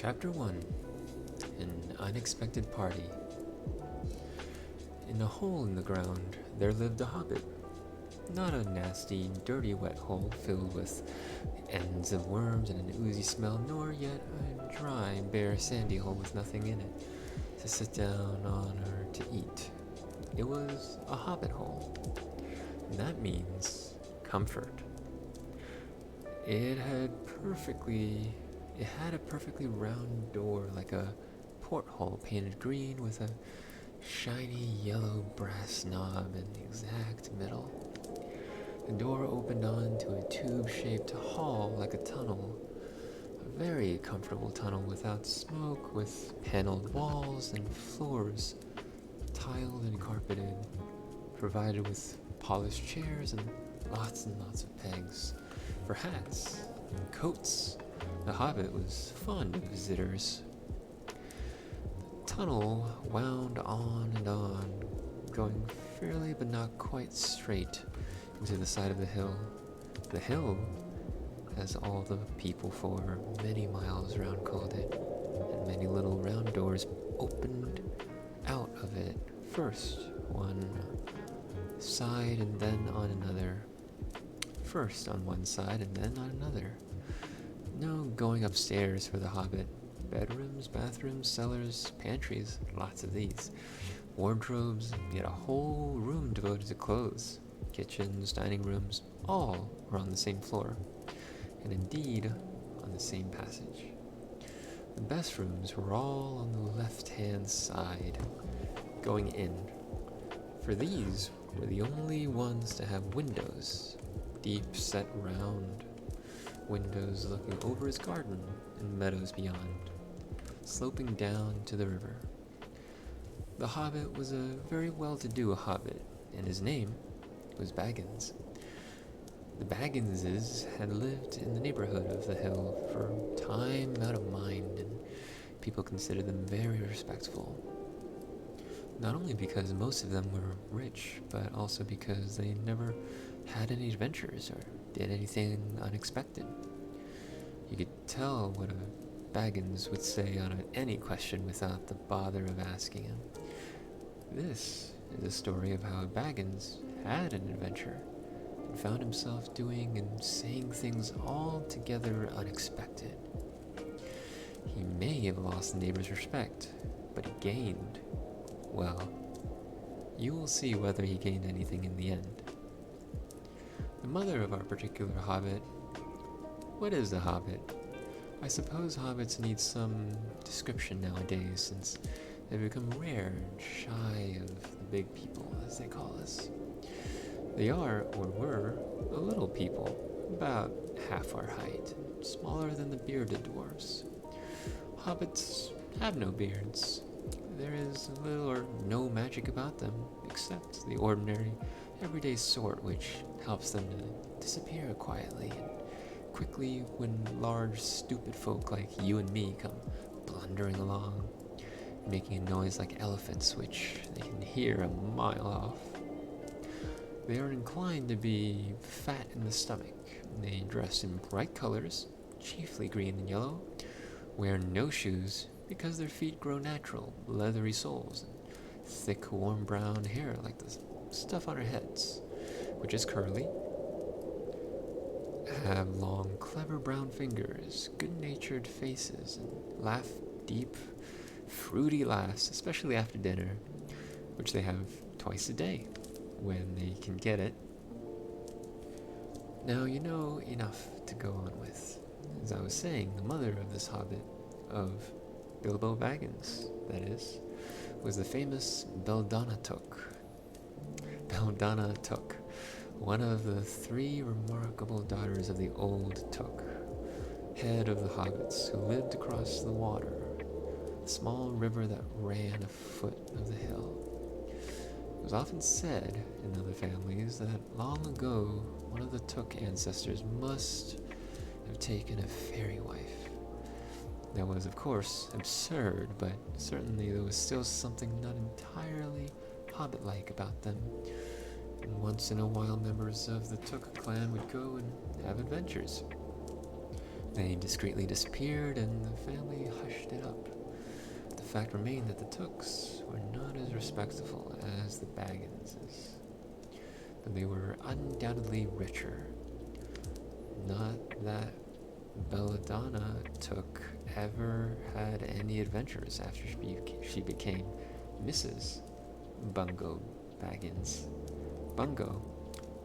Chapter 1. An Unexpected Party. In a hole in the ground, there lived a hobbit. Not a nasty, dirty, wet hole filled with ends of worms and an oozy smell, nor yet a dry, bare, sandy hole with nothing in it to sit down on or to eat. It was a hobbit hole. And that means comfort. It had a perfectly round door like a porthole painted green with a shiny yellow brass knob in the exact middle. The door opened onto a tube-shaped hall like a tunnel. A very comfortable tunnel without smoke, with paneled walls and floors, tiled and carpeted, provided with polished chairs and lots of pegs for hats and coats. The hobbit was fond of visitors. The tunnel wound on and on, going fairly but not quite straight into the side of the hill. The hill, as all the people for many miles round called it, and many little round doors opened out of it, first one side and then on another. First on one side and then on another. No going upstairs for the hobbit. Bedrooms, bathrooms, cellars, pantries, lots of these. Wardrobes, yet a whole room devoted to clothes. Kitchens, dining rooms, all were on the same floor, and indeed on the same passage. The best rooms were all on the left-hand side, going in, for these were the only ones to have windows, deep set round windows looking over his garden and meadows beyond, sloping down to the river. The hobbit was a very well-to-do hobbit, and his name was Baggins. The Bagginses had lived in the neighborhood of the hill for time out of mind, and people considered them very respectful. Not only because most of them were rich, but also because they never had any adventures or did anything unexpected. You could tell what a Baggins would say on any question without the bother of asking him. This is a story of how Baggins had an adventure and found himself doing and saying things altogether unexpected. He may have lost the neighbor's respect, but he gained, well, you will see whether he gained anything in the end. The mother of our particular hobbit. What is a hobbit? I suppose hobbits need some description nowadays, since they've become rare and shy of the big people, as they call us. They are, or were, a little people, about half our height, smaller than the bearded dwarfs. Hobbits have no beards. There is little or no magic about them, except the ordinary, everyday sort which helps them to disappear quietly and quickly when large, stupid folk like you and me come blundering along, making a noise like elephants which they can hear a mile off. They are inclined to be fat in the stomach. They dress in bright colors, chiefly green and yellow, wear no shoes because their feet grow natural, leathery soles, and thick, warm brown hair like the stuff on our heads, which is curly, have long, clever brown fingers, good-natured faces, and laugh deep, fruity laughs, especially after dinner, which they have twice a day, when they can get it. Now you know enough to go on with. As I was saying, the mother of this hobbit, of Bilbo Baggins, that is, was the famous Beldanna Took. Beldanna Took, one of the three remarkable daughters of the old Took, head of the hobbits, who lived across the water, the small river that ran afoot of the hill. It was often said in other families that long ago one of the Took ancestors must have taken a fairy wife. That was, of course, absurd, but certainly there was still something not entirely hobbit-like about them. And once in a while, members of the Took clan would go and have adventures. They discreetly disappeared, and the family hushed fact remained that the Tooks were not as respectable as the Bagginses, but they were undoubtedly richer. Not that Belladonna Took ever had any adventures after she became Mrs. Bungo Baggins. Bungo,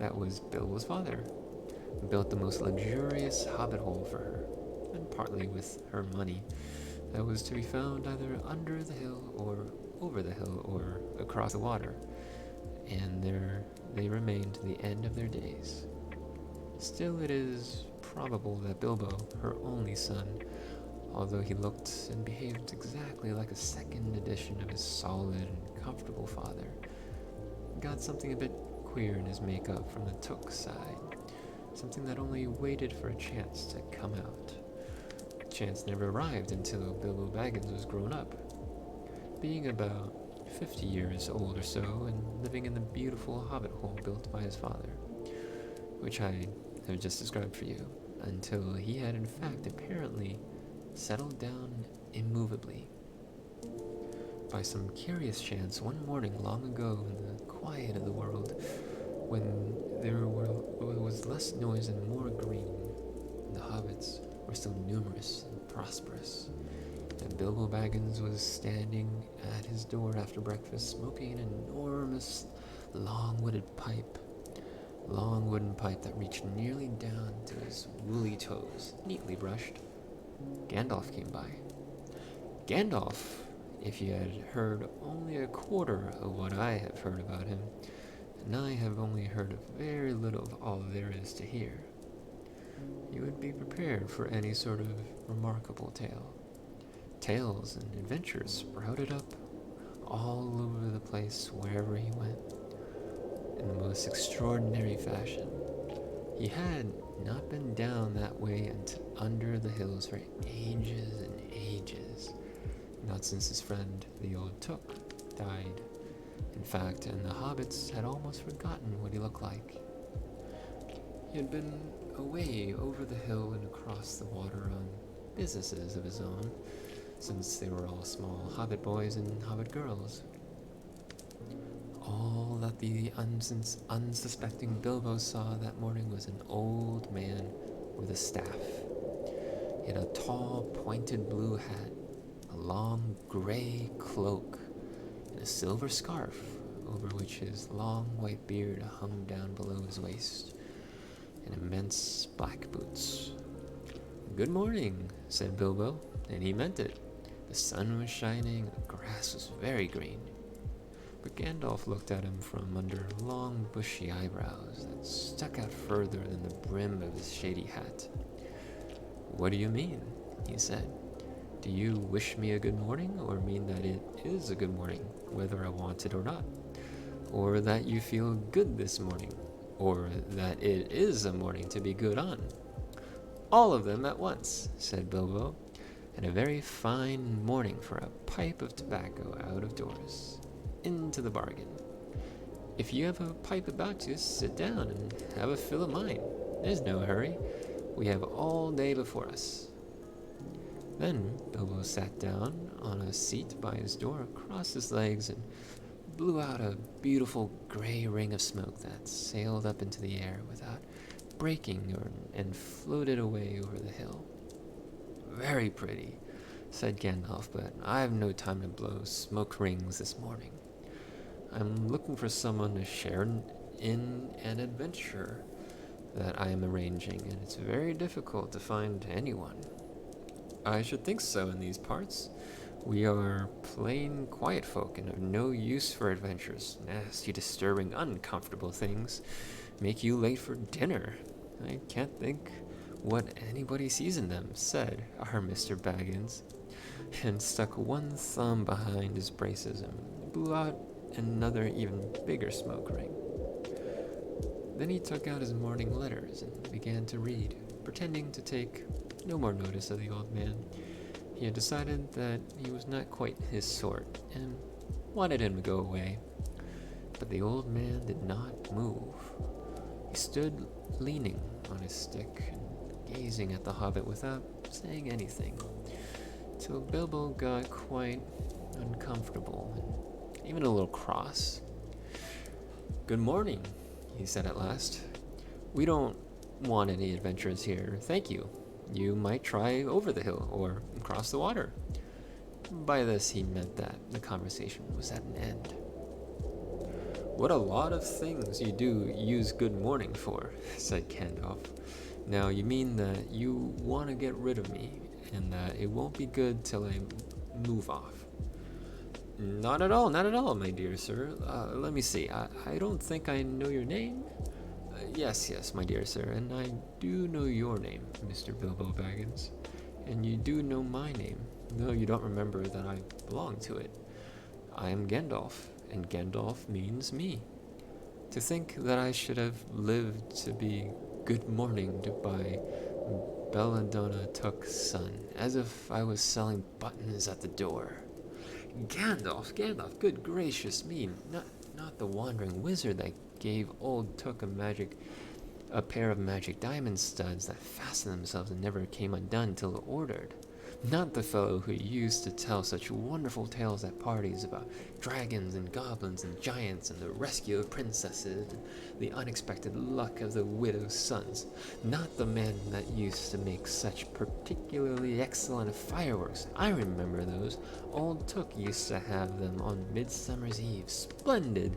that was Bilbo's father, built the most luxurious hobbit hole for her, and partly with her money that was to be found either under the hill or over the hill or across the water, and there they remained to the end of their days. Still, it is probable that Bilbo, her only son, although he looked and behaved exactly like a second edition of his solid and comfortable father, got something a bit queer in his makeup from the Took side, something that only waited for a chance to come out. The chance never arrived until Bilbo Baggins was grown up, being about 50 years old or so and living in the beautiful hobbit hole built by his father, which I have just described for you, until he had in fact apparently settled down immovably. By some curious chance, one morning long ago in the quiet of the world, when there was less noise and more green, the hobbits were still numerous and prosperous, and Bilbo Baggins was standing at his door after breakfast, smoking an enormous long wooden pipe that reached nearly down to his woolly toes, neatly brushed. Gandalf came by. Gandalf, if you had heard only a quarter of what I have heard about him, and I have only heard very little of all there is to hear, you would be prepared for any sort of remarkable tale. Tales and adventures sprouted up all over the place wherever he went, in the most extraordinary fashion. He had not been down that way and under the hills for ages and ages, not since his friend, the old Took, died. In fact, and the hobbits had almost forgotten what he looked like. He had been away over the hill and across the water on businesses of his own, since they were all small hobbit boys and hobbit girls. All that the unsuspecting Bilbo saw that morning was an old man with a staff. He had a tall, pointed blue hat, a long gray cloak, and a silver scarf over which his long white beard hung down below his waist, and immense black boots. "Good morning," said Bilbo, and he meant it. The sun was shining, and the grass was very green. But Gandalf looked at him from under long, bushy eyebrows that stuck out further than the brim of his shady hat. "What do you mean?" he said. "Do you wish me a good morning, or mean that it is a good morning, whether I want it or not? Or that you feel good this morning, or that it is a morning to be good on?" "All of them at once," said Bilbo, "and a very fine morning for a pipe of tobacco out of doors, into the bargain. If you have a pipe about you, sit down and have a fill of mine. There's no hurry. We have all day before us." Then Bilbo sat down on a seat by his door, crossed his legs, and blew out a beautiful gray ring of smoke that sailed up into the air without breaking and floated away over the hill. "Very pretty," said Gandalf, "but I've no time to blow smoke rings this morning. I'm looking for someone to share in an adventure that I am arranging, and it's very difficult to find anyone." "I should think so in these parts. We are plain quiet folk and have no use for adventures. Nasty, disturbing, uncomfortable things make you late for dinner. I can't think what anybody sees in them," said our Mr. Baggins, and stuck one thumb behind his braces and blew out another even bigger smoke ring. Then he took out his morning letters and began to read, pretending to take no more notice of the old man. He had decided that he was not quite his sort and wanted him to go away. But the old man did not move. He stood leaning on his stick and gazing at the hobbit without saying anything, till Bilbo got quite uncomfortable, and even a little cross. "Good morning," he said at last. "We don't want any adventures here, thank you. You might try over the hill or cross the water." By this he meant that the conversation was at an end. "What a lot of things you do use good morning for," said Gandalf. "Now you mean that you want to get rid of me, and that it won't be good till I move off." Not at all, my dear sir. Let me see. I don't think I know your name." Yes, my dear sir, and I do know your name, Mr. Bilbo Baggins. And you do know my name, though you don't remember that I belong to it. I am Gandalf, and Gandalf means me. To think that I should have lived to be good morninged by Belladonna Took's son, as if I was selling buttons at the door. Gandalf, good gracious me, not the wandering wizard that gave old Took a pair of magic diamond studs that fastened themselves and never came undone till ordered. Not the fellow who used to tell such wonderful tales at parties about dragons and goblins and giants and the rescue of princesses and the unexpected luck of the widow's sons. Not the man that used to make such particularly excellent fireworks. I remember those. Old Took used to have them on Midsummer's Eve. Splendid!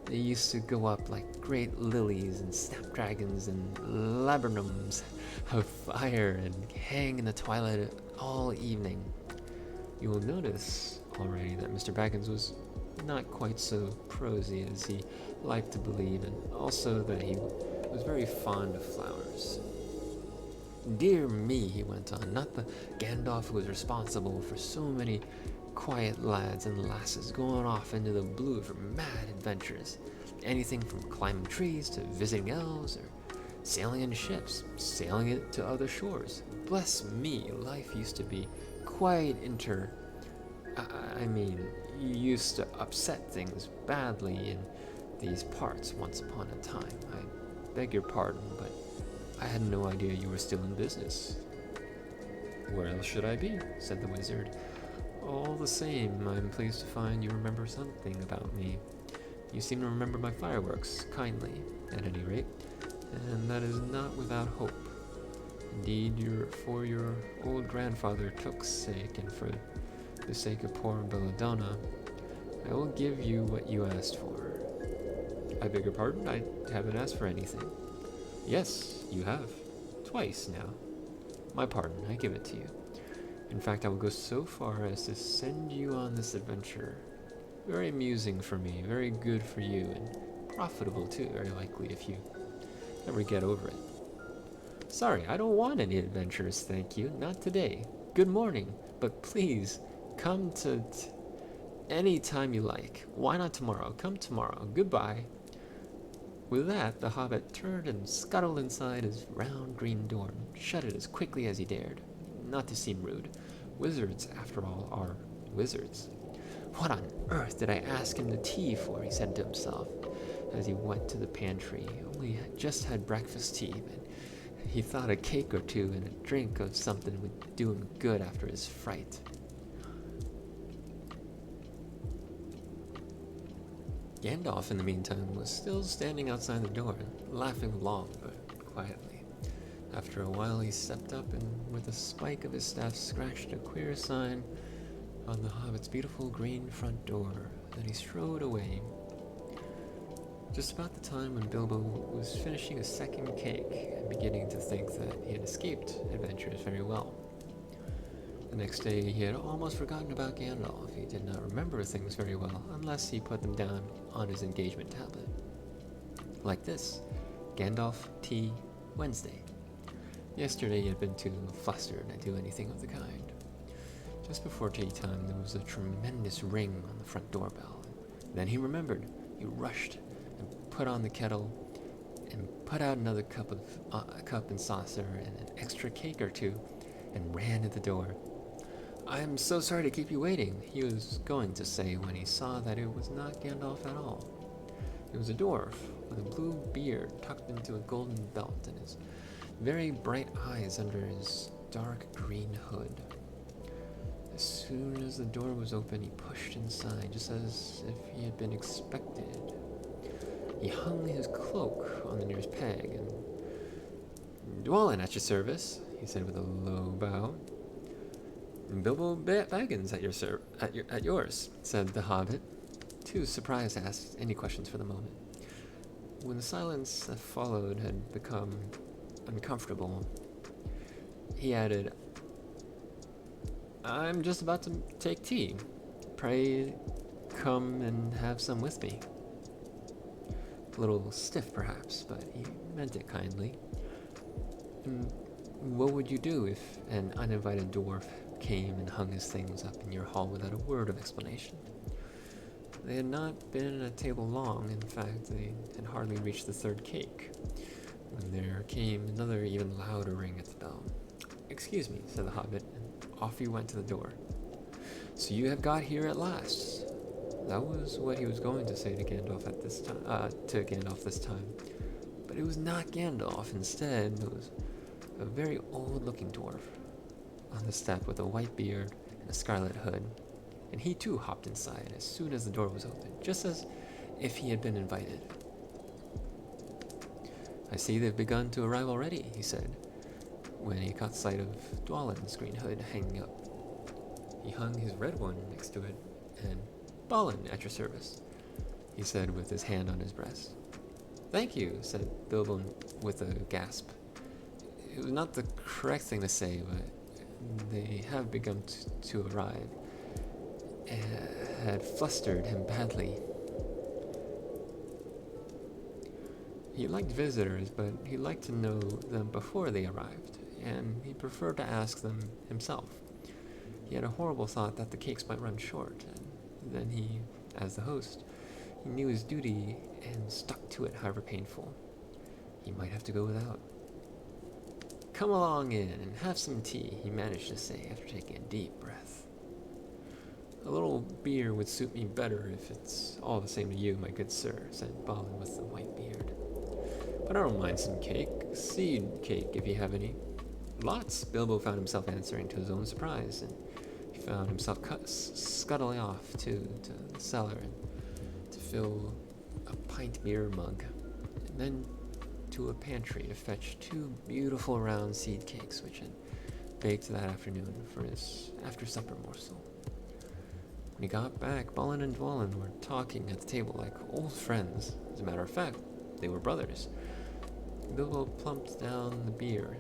They used to go up like great lilies and snapdragons and laburnums of fire and hang in the twilight all evening. You will notice already that Mr. Baggins was not quite so prosy as he liked to believe, and also that he was very fond of flowers. Dear me, he went on, not the Gandalf who was responsible for so many quiet lads and lasses going off into the blue for mad adventures. Anything from climbing trees to visiting elves, or sailing in ships, sailing it to other shores. Bless me, life used to be quite you used to upset things badly in these parts once upon a time. I beg your pardon, but I had no idea you were still in business." "Where else should I be?" said the wizard. "All the same, I'm pleased to find you remember something about me. You seem to remember my fireworks kindly, at any rate, and that is not without hope. Indeed, for your old grandfather Took's sake, and for the sake of poor Belladonna, I will give you what you asked for." "I beg your pardon, I haven't asked for anything." "Yes, you have. Twice now." "My pardon, I give it to you. In fact, I will go so far as to send you on this adventure. Very amusing for me, very good for you, and profitable too, very likely, if you ever get over it." "Sorry, I don't want any adventures, thank you. Not today. Good morning, but please come to any time you like. Why not tomorrow? Come tomorrow. Goodbye." With that, the hobbit turned and scuttled inside his round green door and shut it as quickly as he dared. Not to seem rude, wizards, after all, are wizards. "What on earth did I ask him to tea for?" he said to himself as he went to the pantry. He only just had breakfast tea, but he thought a cake or two and a drink of something would do him good after his fright. Gandalf, in the meantime, was still standing outside the door, laughing long but quietly. After a while he stepped up and, with the spike of his staff, scratched a queer sign on the hobbit's beautiful green front door. Then he strode away. Just about the time when Bilbo was finishing a second cake and beginning to think that he had escaped adventures very well. The next day he had almost forgotten about Gandalf. He did not remember things very well unless he put them down on his engagement tablet. Like this: Gandalf Tea Wednesday. Yesterday he had been too flustered to do anything of the kind. Just before tea time there was a tremendous ring on the front doorbell. Then he remembered. He rushed and put on the kettle and put out another cup and saucer and an extra cake or two and ran to the door. "I am so sorry to keep you waiting," he was going to say when he saw that it was not Gandalf at all. It was a dwarf with a blue beard tucked into a golden belt and his very bright eyes under his dark green hood. As soon as the door was open, he pushed inside, just as if he had been expected. He hung his cloak on the nearest peg, and "Dwalin at your service," he said with a low bow. "Bilbo Baggins at yours," said the hobbit, too surprised to ask any questions for the moment. When the silence that followed had become uncomfortable, he added, "I'm just about to take tea. Pray come and have some with me." A little stiff, perhaps, but he meant it kindly. "And what would you do if an uninvited dwarf came and hung his things up in your hall without a word of explanation?" They had not been at table long. In fact, they had hardly reached the third cake when there came another even louder ring at the bell. "Excuse me," said the hobbit, and off he went to the door. "So you have got here at last." That was what he was going to say to Gandalf this time. But it was not Gandalf. Instead, it was a very old-looking dwarf on the step with a white beard and a scarlet hood. And he too hopped inside as soon as the door was open, just as if he had been invited. "I see they've begun to arrive already," he said, when he caught sight of Dwalin's green hood hanging up. He hung his red one next to it, and "Balin at your service," he said with his hand on his breast. "Thank you," said Bilbo with a gasp. It was not the correct thing to say, but they have begun to arrive. Had flustered him badly. He liked visitors, but he liked to know them before they arrived, and he preferred to ask them himself. He had a horrible thought that the cakes might run short, and then he, as the host, he knew his duty and stuck to it, however painful. He might have to go without. "Come along in and have some tea," he managed to say after taking a deep breath. "A little beer would suit me better if it's all the same to you, my good sir," said Balin with the white beard. "But I don't mind some cake, seed cake if you have any." "Lots," Bilbo found himself answering to his own surprise, and he found himself scuttling off to the cellar to fill a pint beer mug, and then to a pantry to fetch 2 beautiful round seed cakes which had baked that afternoon for his after-supper morsel. When he got back, Balin and Dwalin were talking at the table like old friends. As a matter of fact, they were brothers. Bilbo plumped down the beer,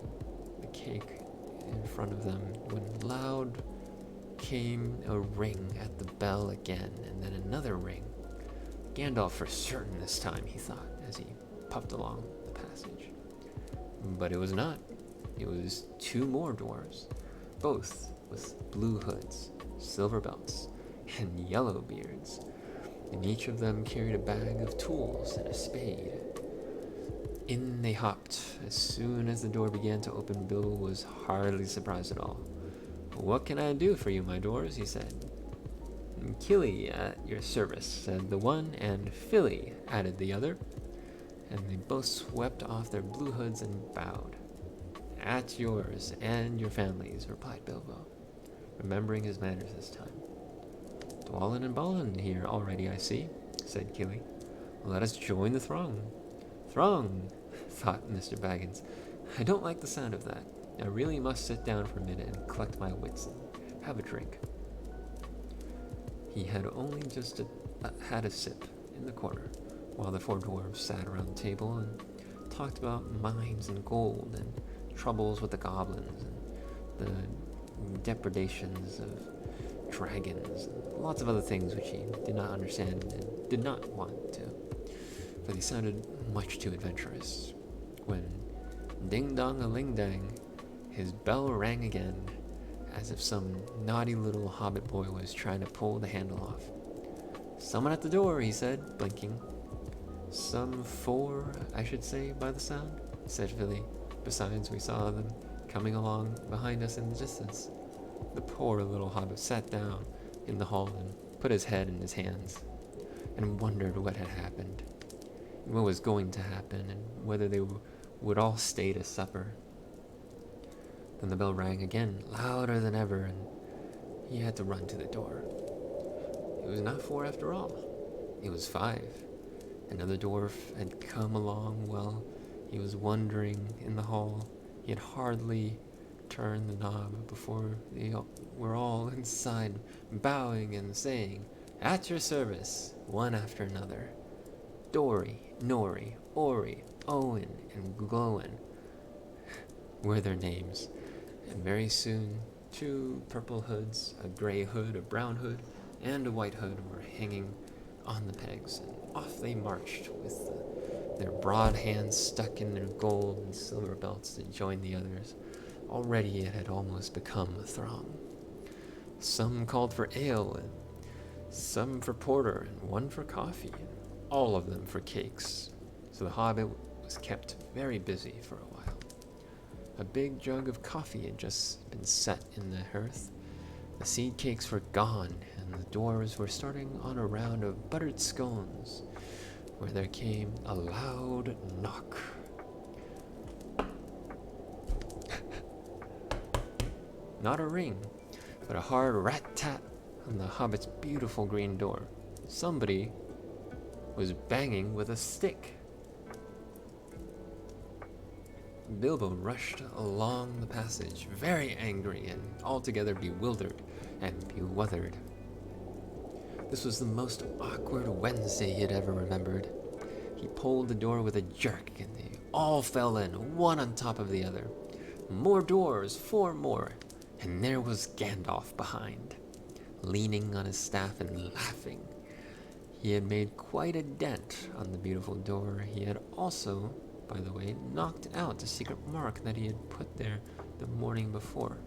the cake in front of them, when loud came a ring at the bell again, and then another ring. Gandalf for certain this time, he thought, as he puffed along the passage. But it was not. It was 2 more dwarves, both with blue hoods, silver belts, and yellow beards, and each of them carried a bag of tools and a spade. In they hopped. As soon as the door began to open, Bilbo was hardly surprised at all. "What can I do for you, my dwarves?" he said. "Killy at your service," said the one, and "Filly," added the other, and they both swept off their blue hoods and bowed. "At yours and your families," replied Bilbo, remembering his manners this time. "Dwalin and Balin here already, I see," said Killy. "Let us join the throng." "Throng," thought Mr. Baggins. "I don't like the sound of that. I really must sit down for a minute and collect my wits and have a drink." He had only just had a sip in the corner, while the 4 dwarves sat around the table and talked about mines and gold and troubles with the goblins and the depredations of dragons and lots of other things which he did not understand and did not want to, for they sounded much too adventurous. When ding-dong-a-ling-dang, his bell rang again, as if some naughty little hobbit boy was trying to pull the handle off. "Someone at the door," he said, blinking. "Some 4, I should say, by the sound," said Filly. "Besides, we saw them coming along behind us in the distance." The poor little hobbit sat down in the hall and put his head in his hands, and wondered what had happened, and what was going to happen, and whether they would all stay to supper. Then the bell rang again, louder than ever, and he had to run to the door. It was not 4 after all. It was 5. Another dwarf had come along while he was wandering in the hall. He had hardly turned the knob before they were all inside, bowing and saying, "At your service," one after another. Dory, Nori, Ori, Owen, and Glowen were their names, and very soon 2 purple hoods, a gray hood, a brown hood, and a white hood were hanging on the pegs, and off they marched with their broad hands stuck in their gold and silver belts to join the others. Already it had almost become a throng. Some called for ale, and some for porter, and one for coffee, and all of them for cakes. So the hobbit was kept very busy for a while. A big jug of coffee had just been set in the hearth. The seed cakes were gone, and the dwarves were starting on a round of buttered scones, where there came a loud knock. Not a ring, but a hard rat-tat on the hobbit's beautiful green door. Somebody was banging with a stick. Bilbo rushed along the passage, very angry and altogether bewildered and beweathered. This was the most awkward Wednesday he had ever remembered. He pulled the door with a jerk, and they all fell in, one on top of the other. More doors, 4 more, and there was Gandalf behind, leaning on his staff and laughing. He had made quite a dent on the beautiful door. He had also, by the way, knocked out the secret mark that he had put there the morning before.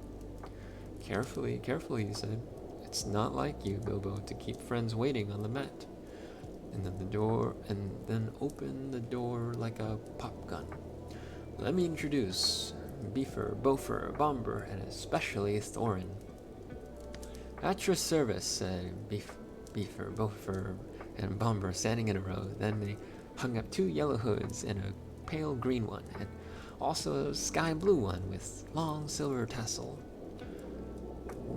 Carefully, carefully, he said. It's not like you, Bilbo, to keep friends waiting on the mat. And then open the door like a pop gun. Let me introduce Beaver, Bofer, Bomber, and especially Thorin. At your service, said Beaver, Bofer, and Bomber standing in a row. Then they hung up 2 yellow hoods and a pale green one, and also a sky blue one with long silver tassel.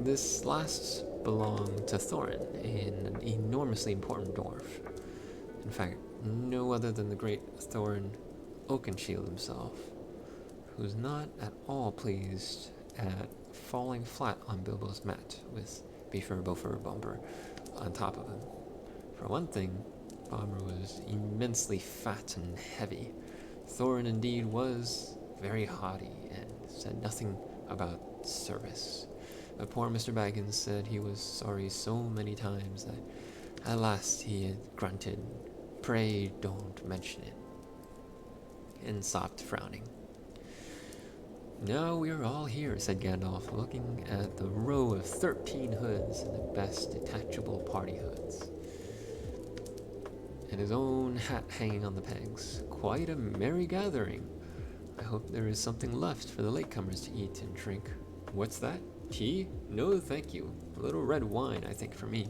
This last belonged to Thorin, an enormously important dwarf. In fact, no other than the great Thorin Oakenshield himself, who's not at all pleased at falling flat on Bilbo's mat with Beaver, Bofer, Bomber on top of him. For one thing, Bomber was immensely fat and heavy. Thorin indeed was very haughty and said nothing about service. But poor Mr. Baggins said he was sorry so many times that at last he had grunted, "Pray don't mention it," and stopped frowning. "Now we are all here," said Gandalf, looking at the row of 13 hoods and the best detachable party hoods, and his own hat hanging on the pegs. "Quite a merry gathering. I hope there is something left for the latecomers to eat and drink." "What's that? Tea? No, thank you. A little red wine, I think, for me."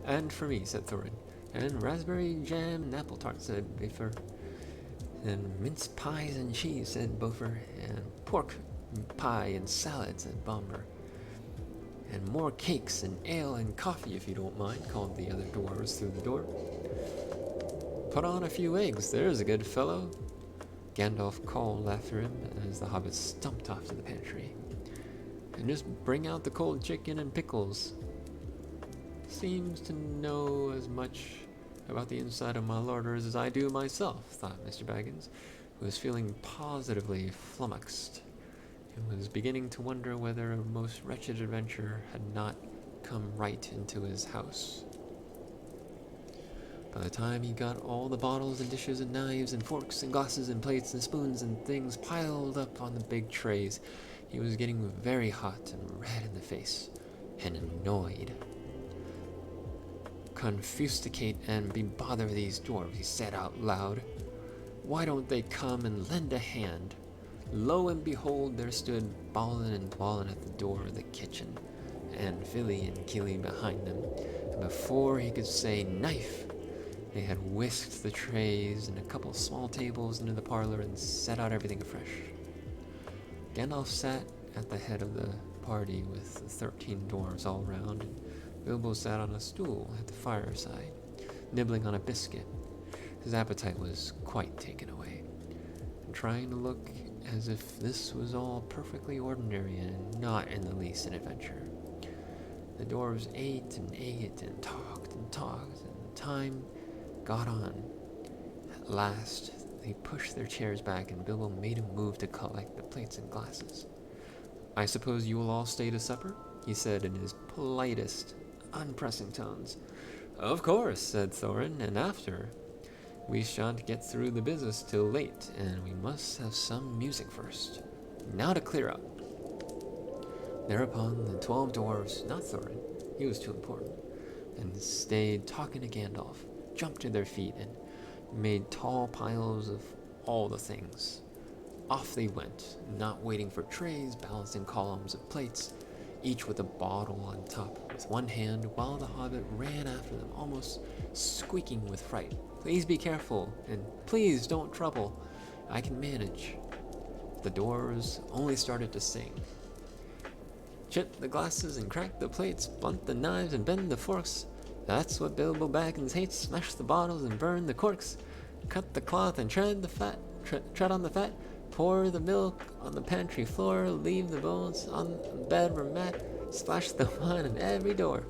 "And for me," said Thorin. "And raspberry jam and apple tart," said Beaver. "And mince pies and cheese," said Bofer. "And pork pie and salad," said Bomber. "And more cakes and ale and coffee, if you don't mind," called the other dwarves through the door. "Put on a few eggs, there's a good fellow," Gandalf called after him as the hobbits stumped off to the pantry. "And just bring out the cold chicken and pickles." "Seems to know as much about the inside of my larders as I do myself," thought Mr. Baggins, who was feeling positively flummoxed, and was beginning to wonder whether a most wretched adventure had not come right into his house. By the time he got all the bottles and dishes and knives and forks and glasses and plates and spoons and things piled up on the big trays, he was getting very hot and red in the face and annoyed. "Confusticate and be bother these dwarves," he said out loud. "Why don't they come and lend a hand?" Lo and behold, there stood Balin and Dwalin at the door of the kitchen, and Fili and Kili behind them, and before he could say knife, they had whisked the trays and a couple small tables into the parlor and set out everything afresh. Gandalf sat at the head of the party with the 13 dwarves all round, and Bilbo sat on a stool at the fireside, nibbling on a biscuit. His appetite was quite taken away, and trying to look as if this was all perfectly ordinary and not in the least an adventure. The dwarves ate and talked, and time got on. At last, they pushed their chairs back, and Bilbo made a move to collect the plates and glasses. "I suppose you will all stay to supper?" he said in his politest, unpressing tones. "Of course," said Thorin, "and after. We shan't get through the business till late, and we must have some music first. Now to clear up." Thereupon the 12 dwarves, not Thorin, he was too important, and stayed talking to Gandalf, jumped to their feet, and made tall piles of all the things. Off they went, not waiting for trays, balancing columns of plates, each with a bottle on top with one hand, while the hobbit ran after them, almost squeaking with fright. "Please be careful, and please don't trouble. I can manage." The dwarves only started to sing. "Chip the glasses and crack the plates, blunt the knives and bend the forks. That's what Bilbo Baggins hates. Smash the bottles and burn the corks. Cut the cloth and tread on the fat. Pour the milk on the pantry floor. Leave the bones on the bedroom mat. Splash the wine on every door.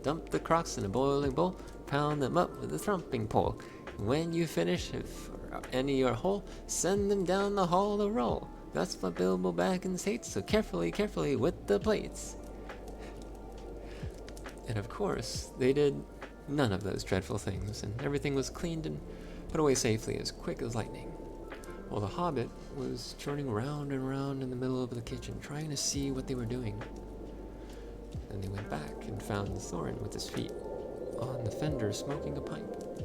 Dump the crocks in a boiling bowl. Pound them up with a thumping pole. When you finish, if any are whole, send them down the hall to roll. That's what Bilbo Baggins hates, so carefully with the plates." And of course, they did none of those dreadful things, and everything was cleaned and put away safely as quick as lightning. While the hobbit was turning round and round in the middle of the kitchen, trying to see what they were doing. Then they went back and found Thorin with his feet on the fender smoking a pipe.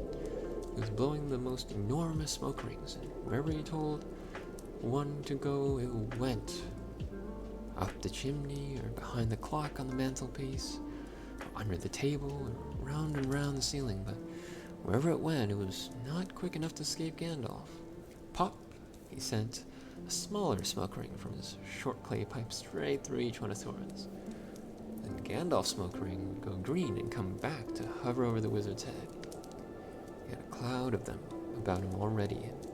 He was blowing the most enormous smoke rings, and wherever he told one to go, it went. Up the chimney, or behind the clock on the mantelpiece, or under the table, or round and round the ceiling, but wherever it went, it was not quick enough to escape Gandalf. Pop! He sent a smaller smoke ring from his short clay pipe straight through each one of Thorin's. Then Gandalf's smoke ring would go green and come back to hover over the wizard's head. He had a cloud of them about him already, and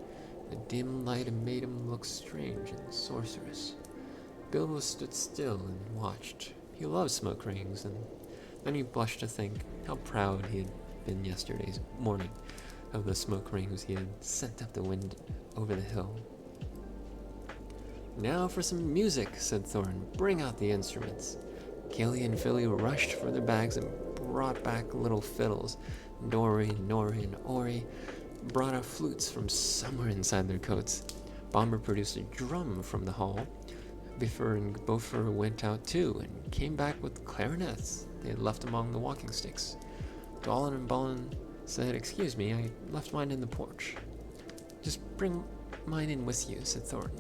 the dim light had made him look strange and sorcerous. Bilbo stood still and watched. He loved smoke rings, and then he blushed to think how proud he had been yesterday's morning of the smoke rings he had sent up the wind over the hill. "Now for some music," said Thorin. "Bring out the instruments." Gilly and Philly rushed for their bags and brought back little fiddles. Nori, Nori, and Ori brought out flutes from somewhere inside their coats. Bomber produced a drum from the hall. Bifur and Bofer went out too, and came back with clarinets they had left among the walking sticks. Dolan and Balin said, "Excuse me, I left mine in the porch." "Just bring mine in with you," said Thorin.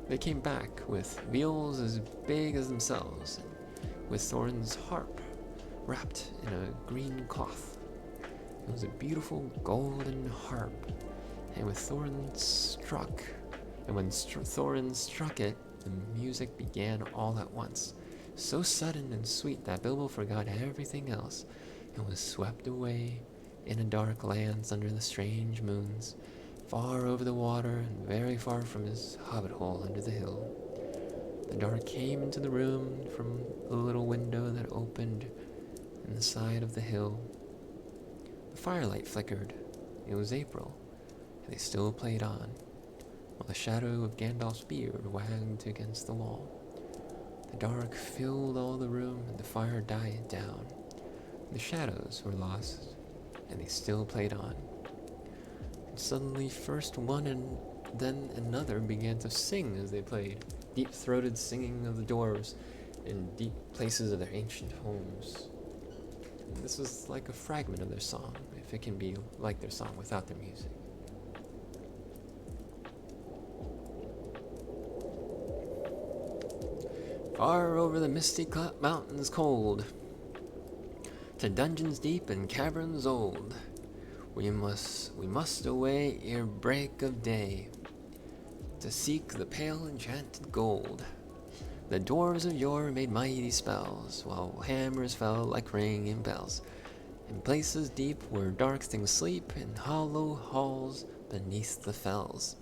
They came back with viols as big as themselves, and with Thorin's harp wrapped in a green cloth. It was a beautiful golden harp, and when Thorin struck it, the music began all at once, so sudden and sweet that Bilbo forgot everything else, and was swept away in a dark lands under the strange moons, far over the water and very far from his hobbit hole under the hill. The dark came into the room from a little window that opened in the side of the hill. The firelight flickered. It was April, and they still played on, while the shadow of Gandalf's beard wagged against the wall. The dark filled all the room, and the fire died down. The shadows were lost, and they still played on. And suddenly, first one and then another began to sing as they played, deep-throated singing of the dwarves in deep places of their ancient homes. And this was like a fragment of their song, if it can be like their song without their music. Far over the misty mountains cold, to dungeons deep and caverns old, we must away ere break of day, to seek the pale enchanted gold. The dwarves of yore made mighty spells, while hammers fell like ringing bells. In places deep where dark things sleep, in hollow halls beneath the fells.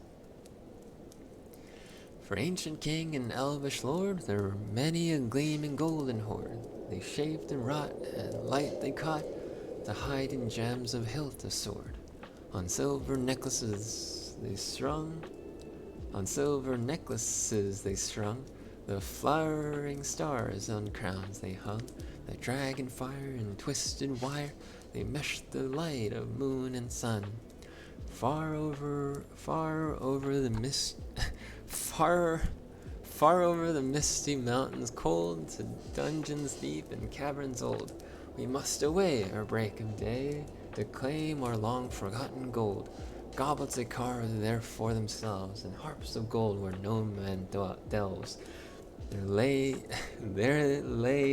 For ancient king and elvish lord, there were many a gleaming golden hoard. They shaped and wrought, and light they caught, to hide in gems of hilt of sword. On silver necklaces they strung, the flowering stars on crowns they hung. The dragon fire and twisted wire, they meshed the light of moon and sun. Far over the far over the misty mountains cold, to dungeons deep and caverns old, we must away ere break of day, to claim our long forgotten gold. Goblets they carved there for themselves, and harps of gold where no man delves. There lay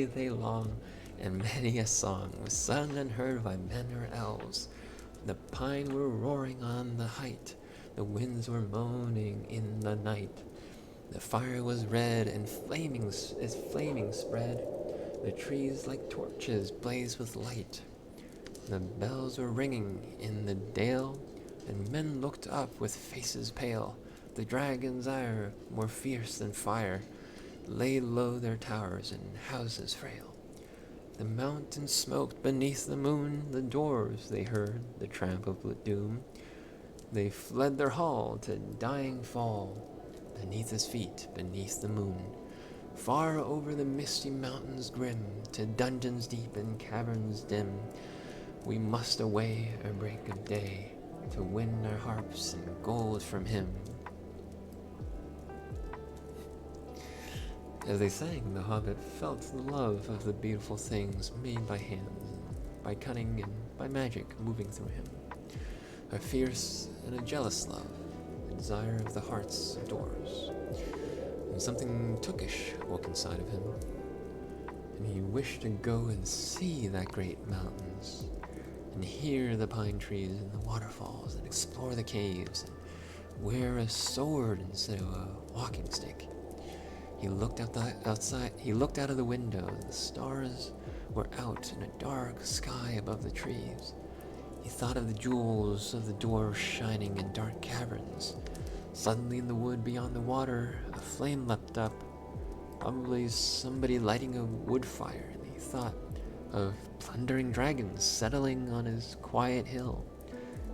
they long, and many a song was sung unheard by men or elves. The pine were roaring on the height, the winds were moaning in the night. The fire was red and flaming spread, the trees like torches blazed with light. The bells were ringing in the dale, and men looked up with faces pale. The dragon's ire, more fierce than fire, laid low their towers and houses frail. The mountains smoked beneath the moon, the dwarves they heard the tramp of doom. They fled their hall to dying fall, beneath his feet, beneath the moon. Far over the misty mountains grim, to dungeons deep and caverns dim, we must away ere break of day, to win our harps and gold from him. As they sang, the hobbit felt the love of the beautiful things made by hands, by cunning and by magic moving through him. A fierce and a jealous love, the desire of the hearts of dwarves. And something tookish woke inside of him, and he wished to go and see that great mountains, and hear the pine trees and the waterfalls, and explore the caves, and wear a sword instead of a walking stick. He looked outside. He looked out of the window. The stars were out in a dark sky above the trees. He thought of the jewels of the dwarves shining in dark caverns. Suddenly, in the wood beyond the water, a flame leapt up. Probably somebody lighting a wood fire. And he thought of plundering dragons settling on his quiet hill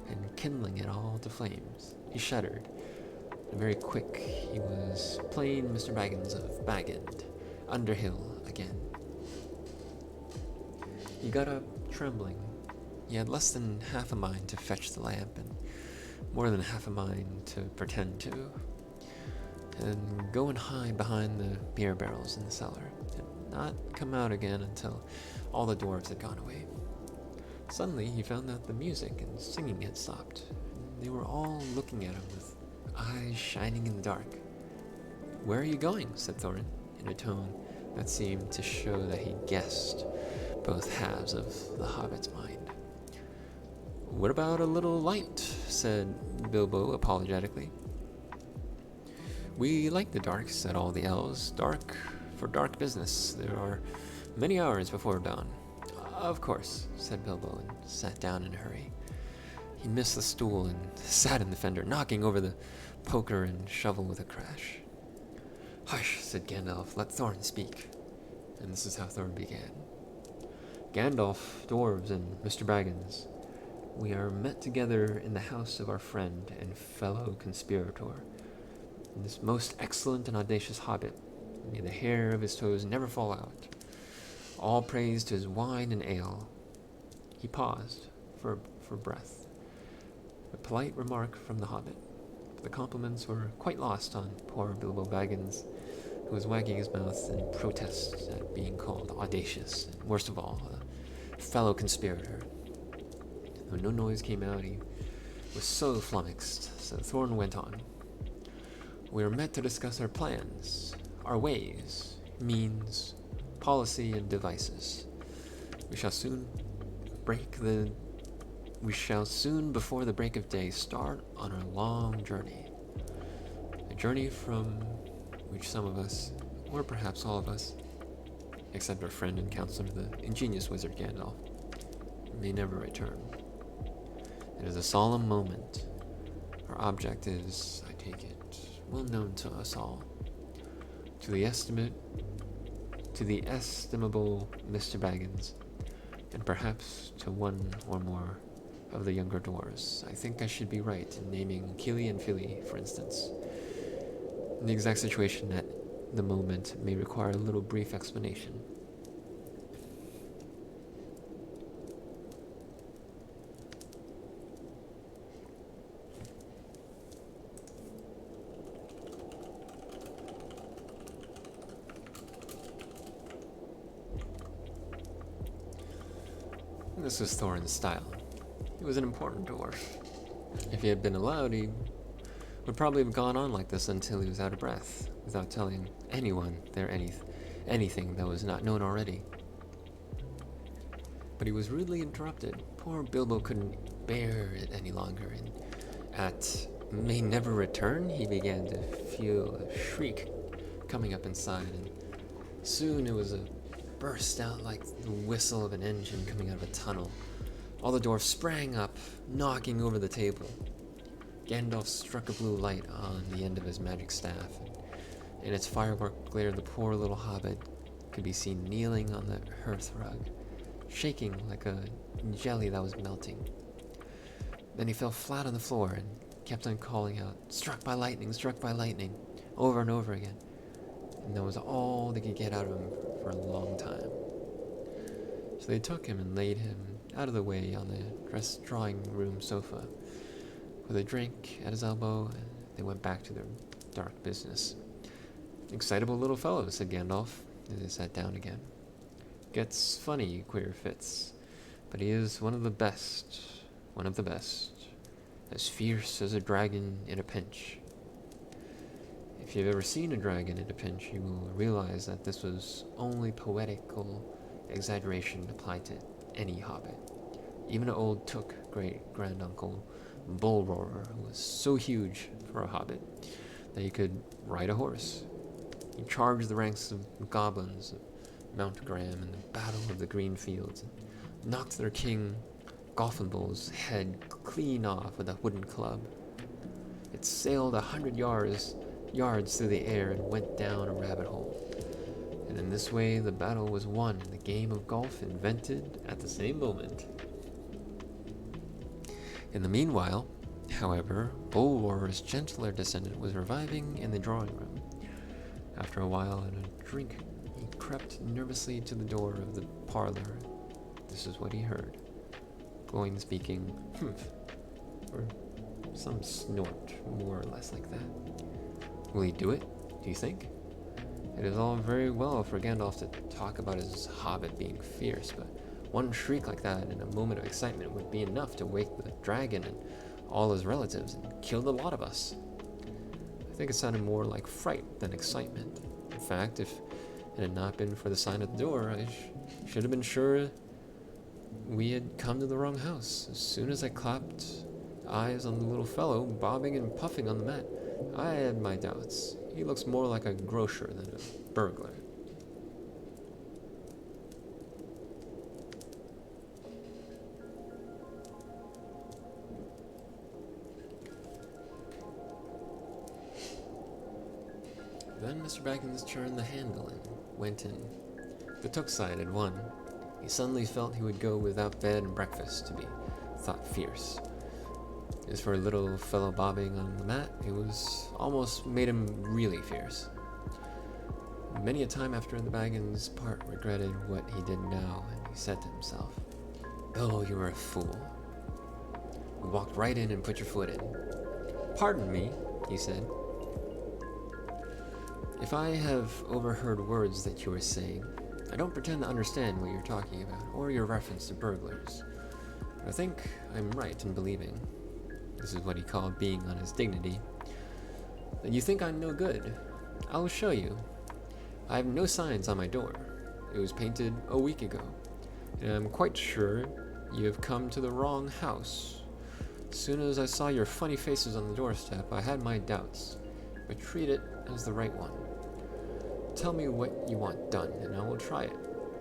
and kindling it all to flames. He shuddered. And very quick, he was plain Mr. Baggins of Bag End, Underhill again. He got up, trembling. He had less than half a mind to fetch the lamp, and more than half a mind to pretend to, and go and hide behind the beer barrels in the cellar, and not come out again until all the dwarves had gone away. Suddenly, he found that the music and singing had stopped, and they were all looking at him with eyes shining in the dark. "Where are you going?" said Thorin, in a tone that seemed to show that he guessed both halves of the hobbit's mind. "What about a little light?" said Bilbo apologetically. "We like the dark," said all the elves. "Dark for dark business. There are many hours before dawn." "Of course," said Bilbo, and sat down in a hurry. He missed the stool and sat in the fender, knocking over the poker and shovel with a crash. "Hush," said Gandalf, "let Thorin speak." And this is how Thorin began. "Gandalf, dwarves, and Mr. Baggins, we are met together in the house of our friend and fellow conspirator, this most excellent and audacious hobbit. May the hair of his toes never fall out. All praise to his wine and ale." He paused for breath. A polite remark from the hobbit. The compliments were quite lost on poor Bilbo Baggins, who was wagging his mouth in protest at being called audacious, and worst of all, a fellow conspirator. When no noise came out, he was so flummoxed, so Thorin went on. "We are met to discuss our plans, our ways, means, policy, and devices. We shall soon, before the break of day, start on our long journey. A journey from which some of us or perhaps all of us, except our friend and counselor, the ingenious wizard Gandalf, may never return. It is a solemn moment. Our object is, I take it, well known to us all. To the estimable Mr. Baggins, and perhaps to one or more of the younger dwarves. I think I should be right in naming Killy and Philly, for instance. The exact situation at the moment may require a little brief explanation. This was Thorin's style. He was an important dwarf. If he had been allowed, he would probably have gone on like this until he was out of breath, without telling anyone there anything that was not known already. But he was rudely interrupted. Poor Bilbo couldn't bear it any longer, and at "may never return," he began to feel a shriek coming up inside, and soon it was a burst out like the whistle of an engine coming out of a tunnel. All the dwarfs sprang up, knocking over the table. Gandalf struck a blue light on the end of his magic staff. In its firework glare, the poor little hobbit could be seen kneeling on the hearth rug, shaking like a jelly that was melting. Then he fell flat on the floor and kept on calling out, struck by lightning, over and over again. And that was all they could get out of him for a long time. So they took him and laid him out of the way on the drawing room sofa, with a drink at his elbow, and they went back to their dark business. "Excitable little fellow," said Gandalf, as they sat down again. "Gets funny, queer fits, but he is one of the best, as fierce as a dragon in a pinch." If you've ever seen a dragon in a pinch, you will realize that this was only poetical exaggeration applied to any hobbit. Even an old Took great-granduncle Bullroarer, who was so huge for a hobbit that he could ride a horse. He charged the ranks of goblins of Mount Graham in the Battle of the Green Fields, and knocked their king Gothambull's head clean off with a wooden club. It sailed 100 yards through the air and went down a rabbit hole. And in this way the battle was won, the game of golf invented at the same moment. In the meanwhile, however, Bullroarer's gentler descendant was reviving in the drawing room. After a while and a drink, he crept nervously to the door of the parlor. This is what he heard. Gloin speaking, "Humph," or some snort, more or less like that. "Will he do it, do you think?" It is all very well for Gandalf to talk about his hobbit being fierce, but one shriek like that in a moment of excitement would be enough to wake the dragon and all his relatives and kill the lot of us. I think it sounded more like fright than excitement. In fact, if it had not been for the sign at the door, I should have been sure we had come to the wrong house. As soon as I clapped eyes on the little fellow bobbing and puffing on the mat, I had my doubts. He looks more like a grocer than a burglar. Then Mr. Baggins turned the handle and went in. The Took side had won. He suddenly felt he would go without bed and breakfast to be thought fierce. As for a little fellow bobbing on the mat, it was almost made him really fierce. Many a time after the Baggins part regretted what he did now, and he said to himself, "Oh, you were a fool. You walked right in and put your foot in." "Pardon me," he said. "If I have overheard words that you were saying, I don't pretend to understand what you're talking about, or your reference to burglars. But I think I'm right in believing," this is what he called being on his dignity, "that you think I'm no good. I'll show you. I have no signs on my door. It was painted a week ago, and I'm quite sure you have come to the wrong house. As soon as I saw your funny faces on the doorstep, I had my doubts, but treat it as the right one. Tell me what you want done, and I will try it.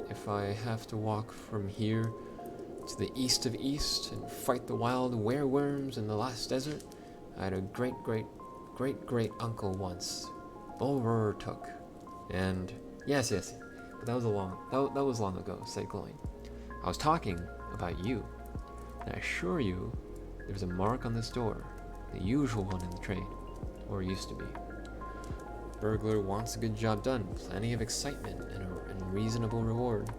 If I have to walk from here to the east of East and fight the wild wereworms in the last desert, I had a great uncle once, Bulwer Took. And yes, but that was long ago, said Glowing. I was talking about you, and I assure you there's a mark on this door, the usual one in the trade, or used to be. Burglar wants a good job done, plenty of excitement and reasonable reward.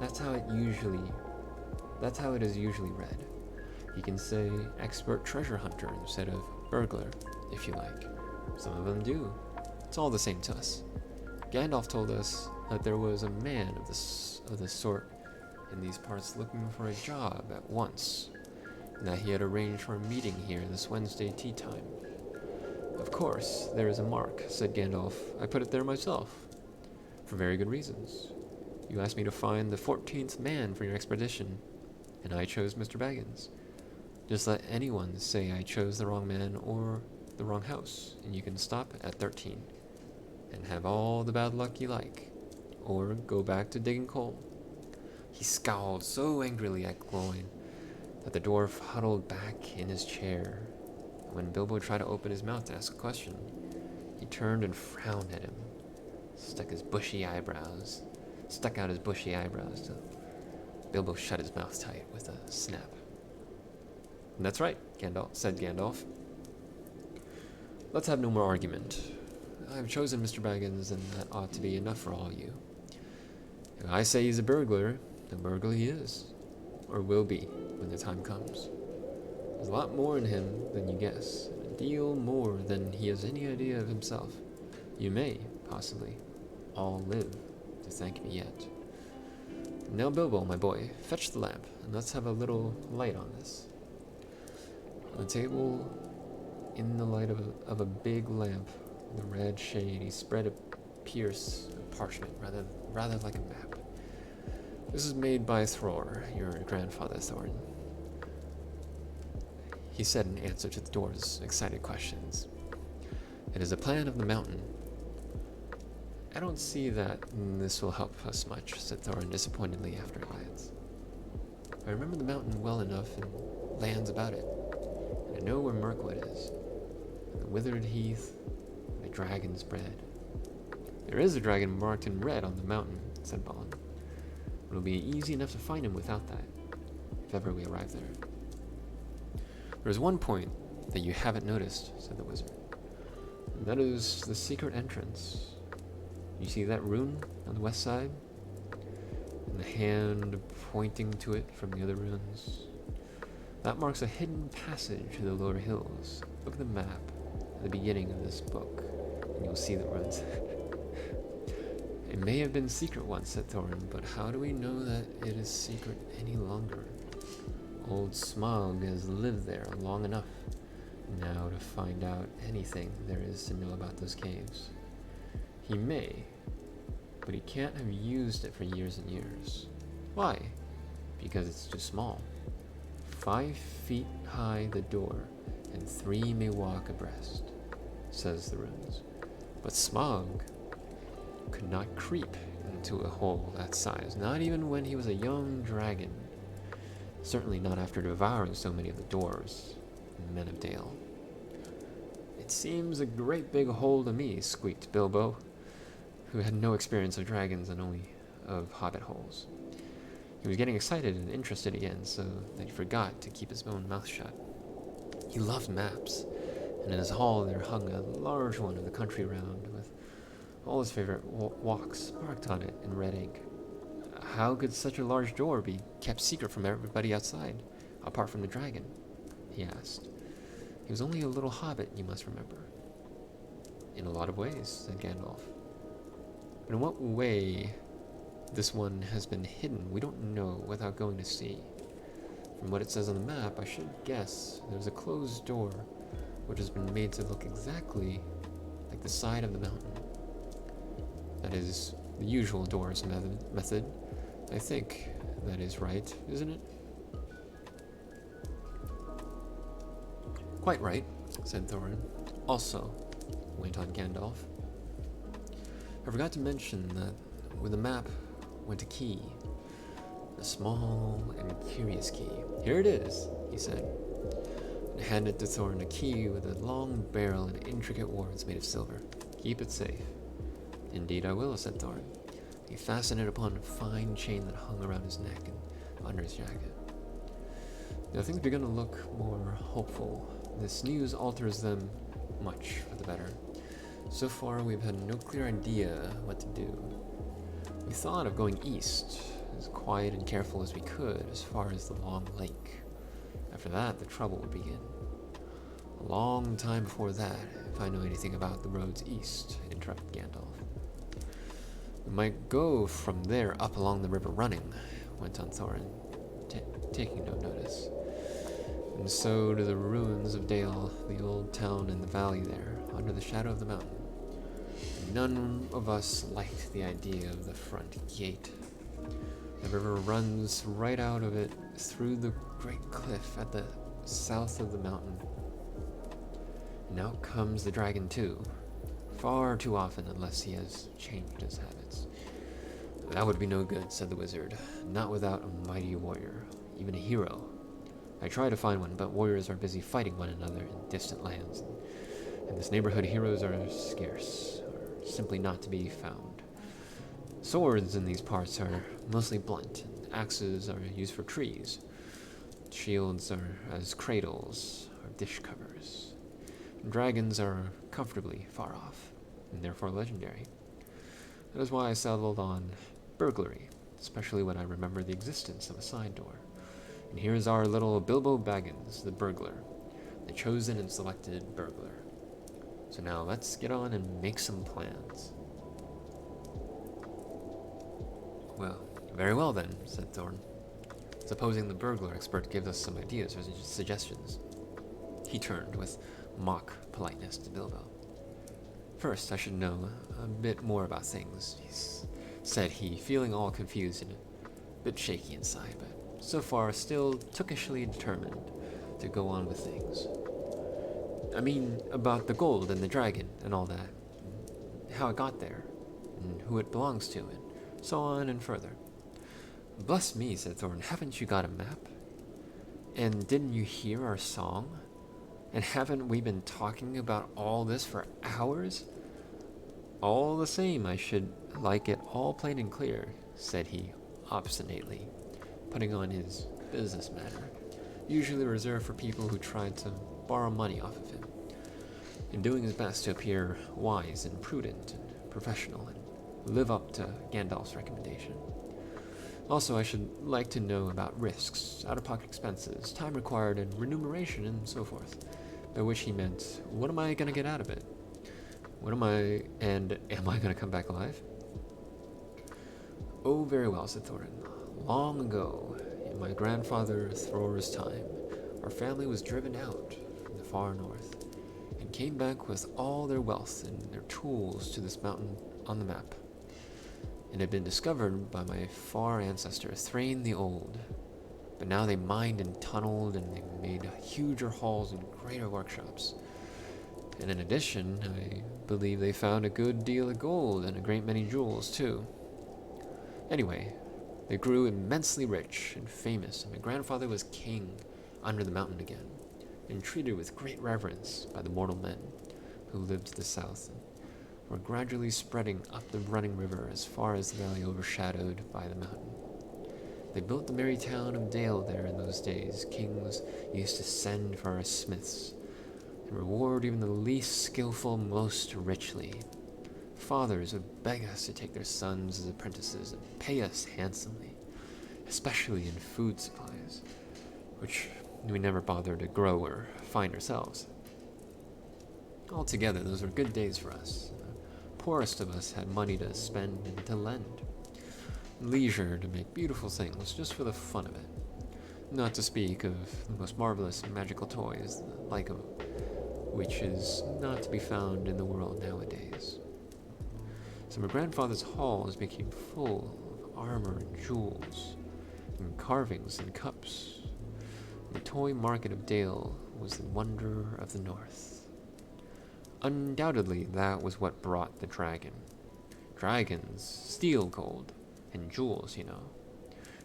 That's how it is usually read. You can say expert treasure hunter instead of burglar, if you like. Some of them do. It's all the same to us. Gandalf told us that there was a man of this sort in these parts looking for a job at once, and that he had arranged for a meeting here this Wednesday tea time. Of course, there is a mark, said Gandalf. I put it there myself, for very good reasons. You asked me to find the 14th man for your expedition, and I chose Mr. Baggins. Just let anyone say I chose the wrong man or the wrong house, and you can stop at 13, and have all the bad luck you like, or go back to digging coal. He scowled so angrily at Glowing that the dwarf huddled back in his chair. When Bilbo tried to open his mouth to ask a question, he turned and frowned at him, stuck out his bushy eyebrows till Bilbo shut his mouth tight with a snap. And that's right, said Gandalf. Let's have no more argument. I've chosen Mr. Baggins, and that ought to be enough for all you. If I say he's a burglar he is, or will be when the time comes. There's a lot more in him than you guess, and a deal more than he has any idea of himself. You may, possibly, all live to thank me yet. Now, Bilbo, my boy, fetch the lamp, and let's have a little light on this. On the table, in the light of a big lamp, with a red shade, he spread a piece of parchment, rather like a map. This is made by Thror, your grandfather, Thorin, he said in answer to the dwarves' excited questions. It is a plan of the mountain. I don't see that this will help us much, said Thorin disappointedly after a glance. I remember the mountain well enough and lands about it, and I know where Mirkwood is, and the withered heath, and the dragon's bread. There is a dragon marked in red on the mountain, said Balin. It'll be easy enough to find him without that, if ever we arrive there. There's one point that you haven't noticed, said the wizard, and that is the secret entrance. You see that rune on the west side? And the hand pointing to it from the other runes? That marks a hidden passage to the lower hills. Look at the map at the beginning of this book, and you'll see the runes. It may have been secret once, said Thorin, but how do we know that it is secret any longer? Old Smaug has lived there long enough now to find out anything there is to know about those caves. He may, but he can't have used it for years and years. Why? Because it's too small. 5 feet high the door, and 3 may walk abreast, says the runes. But Smaug could not creep into a hole that size, not even when he was a young dragon. Certainly not after devouring so many of the dwarves, men of Dale. It seems a great big hole to me, squeaked Bilbo, who had no experience of dragons and only of hobbit holes. He was getting excited and interested again, so that he forgot to keep his own mouth shut. He loved maps, and in his hall there hung a large one of the country round, with all his favorite walks marked on it in red ink. How could such a large door be kept secret from everybody outside, apart from the dragon? He asked. He was only a little hobbit, you must remember. In a lot of ways, said Gandalf. But in what way this one has been hidden, we don't know without going to see. From what it says on the map, I should guess there's a closed door which has been made to look exactly like the side of the mountain. That is the usual door's method. I think that is right, isn't it? Quite right, said Thorin. Also, went on Gandalf, I forgot to mention that with the map went a key. A small and curious key. Here it is, he said, and handed to Thorin a key with a long barrel and intricate wards made of silver. Keep it safe. Indeed I will, said Thorin. He fastened it upon a fine chain that hung around his neck and under his jacket. Now things begin to look more hopeful. This news alters them much for the better. So far we've had no clear idea what to do. We thought of going east, as quiet and careful as we could, as far as the long lake. After that, the trouble would begin. A long time before that, if I know anything about the roads east, interrupted Gandalf. We might go from there up along the river running, went on Thorin, taking no notice. And so to the ruins of Dale, the old town in the valley there, under the shadow of the mountain. None of us liked the idea of the front gate. The river runs right out of it through the great cliff at the south of the mountain. And out comes the dragon too, far too often unless he has changed his habits. That would be no good, said the wizard, not without a mighty warrior, even a hero. I try to find one, but warriors are busy fighting one another in distant lands. In this neighborhood, heroes are scarce, or simply not to be found. Swords in these parts are mostly blunt, and axes are used for trees. Shields are as cradles or dish covers. Dragons are comfortably far off, and therefore legendary. That is why I settled on burglary, especially when I remember the existence of a side door. And here's our little Bilbo Baggins, the burglar, the chosen and selected burglar. So now let's get on and make some plans. Well, very well then, said Thorin. Supposing the burglar expert gives us some ideas or suggestions. He turned with mock politeness to Bilbo. First, I should know a bit more about things, said he, feeling all confused and a bit shaky inside, but so far still tookishly determined to go on with things. I mean, about the gold and the dragon and all that, and how it got there, and who it belongs to, and so on and further. Bless me, said Thorin, haven't you got a map? And didn't you hear our song? And haven't we been talking about all this for hours? All the same, I should like it all plain and clear, said he, obstinately, putting on his business manner, usually reserved for people who tried to borrow money off of him, and doing his best to appear wise and prudent and professional and live up to Gandalf's recommendation. Also, I should like to know about risks, out-of-pocket expenses, time required, and remuneration, and so forth, by which he meant, what am I going to get out of it? Am I going to come back alive? Oh, very well, said Thorin. Long ago, in my grandfather Thror's time, our family was driven out from the far north, and came back with all their wealth and their tools to this mountain on the map. It had been discovered by my far ancestor, Thrain the Old, but now they mined and tunneled, and they made huger halls and greater workshops. And in addition, I believe they found a good deal of gold and a great many jewels, too. Anyway, they grew immensely rich and famous, and my grandfather was king under the mountain again, and treated with great reverence by the mortal men who lived to the south, and were gradually spreading up the running river as far as the valley overshadowed by the mountain. They built the merry town of Dale there in those days. Kings used to send for our smiths, and reward even the least skillful most richly. Fathers would beg us to take their sons as apprentices and pay us handsomely, especially in food supplies, which we never bothered to grow or find ourselves. Altogether, those were good days for us. The poorest of us had money to spend and to lend, leisure to make beautiful things just for the fun of it, not to speak of the most marvelous magical toys, the like of which is not to be found in the world nowadays. So my grandfather's halls became full of armor and jewels, and carvings and cups. The toy market of Dale was the wonder of the north. Undoubtedly, that was what brought the dragon. Dragons steal gold and jewels,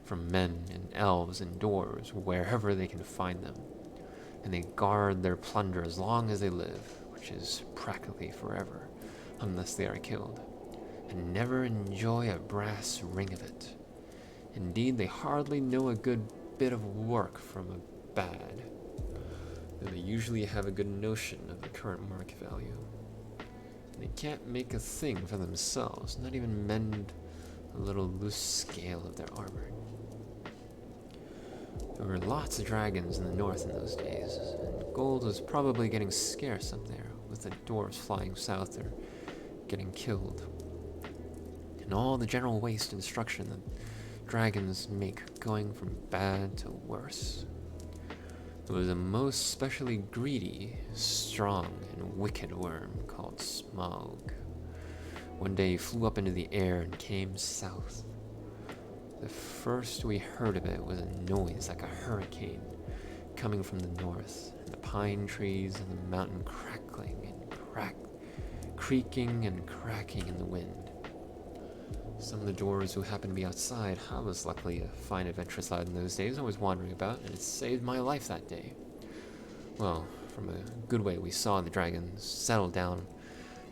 from men and elves and dwarves, wherever they can find them. And they guard their plunder as long as they live, which is practically forever, unless they are killed, and never enjoy a brass ring of it. Indeed, they hardly know a good bit of work from a bad, though they usually have a good notion of the current market value. They can't make a thing for themselves, not even mend a little loose scale of their armor. There were lots of dragons in the north in those days, and gold was probably getting scarce up there, with the dwarves flying south or getting killed. And all the general waste and destruction that dragons make going from bad to worse. There was a most specially greedy, strong, and wicked worm called Smaug. One day he flew up into the air and came south. The first we heard of it was a noise like a hurricane coming from the north, and the pine trees and the mountain crackling and creaking and cracking in the wind. Some of the dwarves who happened to be outside, I was luckily a fine adventurous lad in those days, I was wandering about, and it saved my life that day. Well, from a good way we saw the dragon settle down